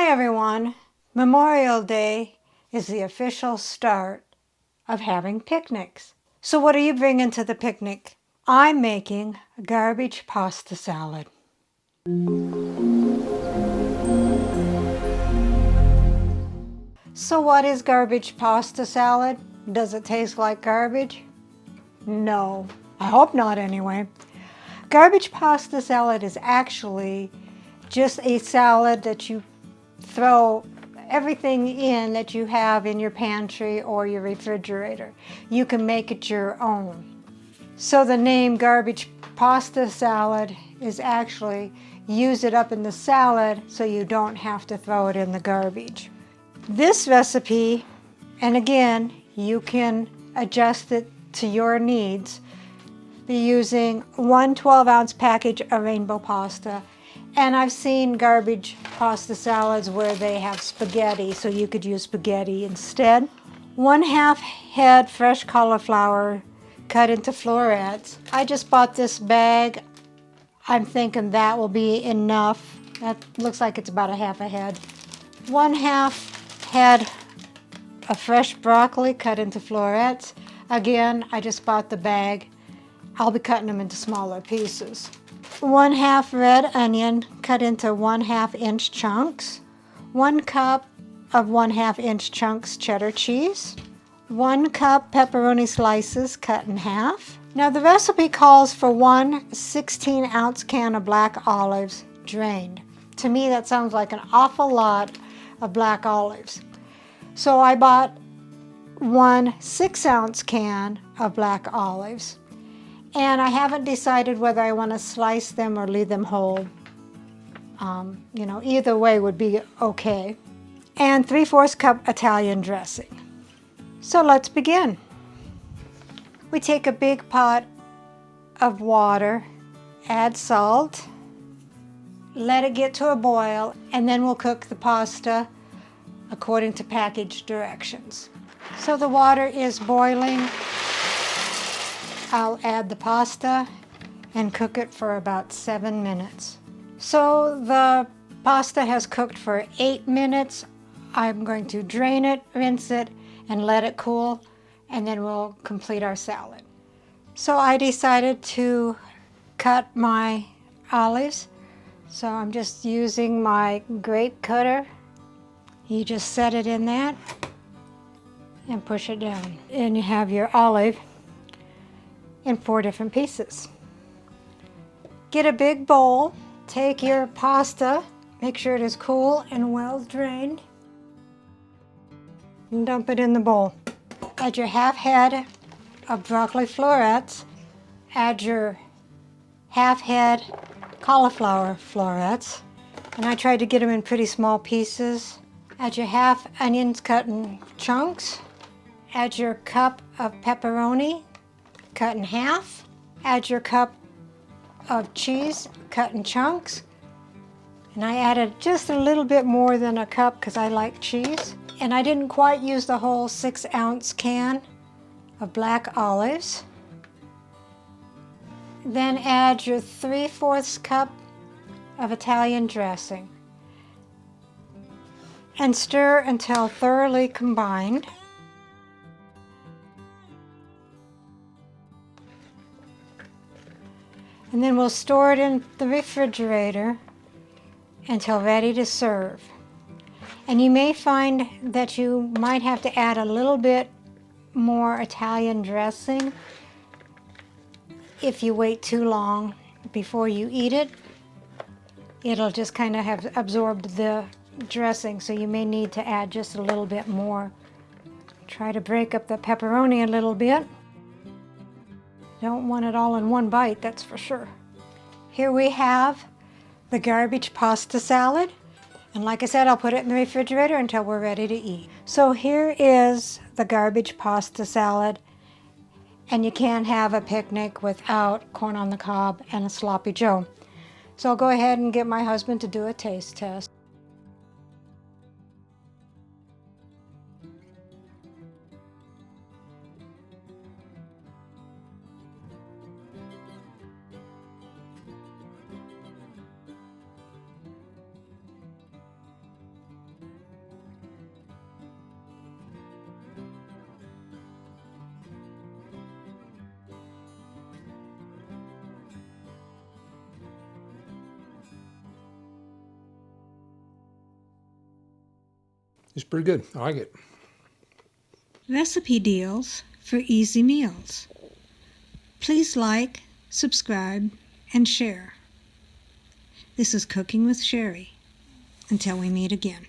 Hi everyone! Memorial Day is the official start of having picnics. So what are you bringing to the picnic? I'm making a garbage pasta salad. So what is garbage pasta salad? Does it taste like garbage? No, I hope not anyway. Garbage pasta salad is actually just a salad that you throw everything in that you have in your pantry or your refrigerator. You can make it your own. So the name garbage pasta salad is actually use it up in the salad so you don't have to throw it in the garbage. This recipe, and again, you can adjust it to your needs, be using one 12-ounce package of rainbow pasta. And I've seen garbage pasta salads where they have spaghetti, so you could use spaghetti instead. 1/2 head fresh cauliflower cut into florets. I just bought this bag. I'm thinking that will be enough. That looks like it's about 1/2 head. 1/2 head of fresh broccoli cut into florets. Again, I just bought the bag. I'll be cutting them into smaller pieces. 1/2 red onion cut into 1/2 inch chunks. 1 cup of 1/2 inch chunks cheddar cheese. 1 cup pepperoni slices cut in half. Now the recipe calls for 1 16-ounce can of black olives drained. To me that sounds like an awful lot of black olives. So I bought 1 6-ounce can of black olives. And I haven't decided whether I want to slice them or leave them whole. Either way would be okay. And 3/4 cup Italian dressing. So let's begin. We take a big pot of water, add salt, let it get to a boil, and then we'll cook the pasta according to package directions. So the water is boiling. I'll add the pasta and cook it for about 7 minutes. So the pasta has cooked for 8 minutes. I'm going to drain it, rinse it, and let it cool, and then we'll complete our salad. So I decided to cut my olives. So I'm just using my grape cutter. You just set it in that and push it down. And you have your olive in 4 different pieces. Get a big bowl, take your pasta, make sure it is cool and well drained, and dump it in the bowl. Add your 1/2 head of broccoli florets, add your 1/2 head cauliflower florets, and I tried to get them in pretty small pieces. Add your 1/2 onions cut in chunks, add your cup of pepperoni cut in half, add your cup of cheese cut in chunks, and I added just a little bit more than a cup because I like cheese, and I didn't quite use the whole 6-ounce can of black olives. Then add your 3/4 cup of Italian dressing and stir until thoroughly combined. And then we'll store it in the refrigerator until ready to serve. And you may find that you might have to add a little bit more Italian dressing if you wait too long before you eat it. It'll just kind of have absorbed the dressing, so you may need to add just a little bit more. Try to break up the pepperoni a little bit. Don't want it all in one bite, that's for sure. Here we have the garbage pasta salad. And like I said, I'll put it in the refrigerator until we're ready to eat. So here is the garbage pasta salad. And you can't have a picnic without corn on the cob and a sloppy joe. So I'll go ahead and get my husband to do a taste test. It's pretty good. I like it. Recipe deals for easy meals. Please like, subscribe, and share. This is Cooking with Sherry. Until we meet again.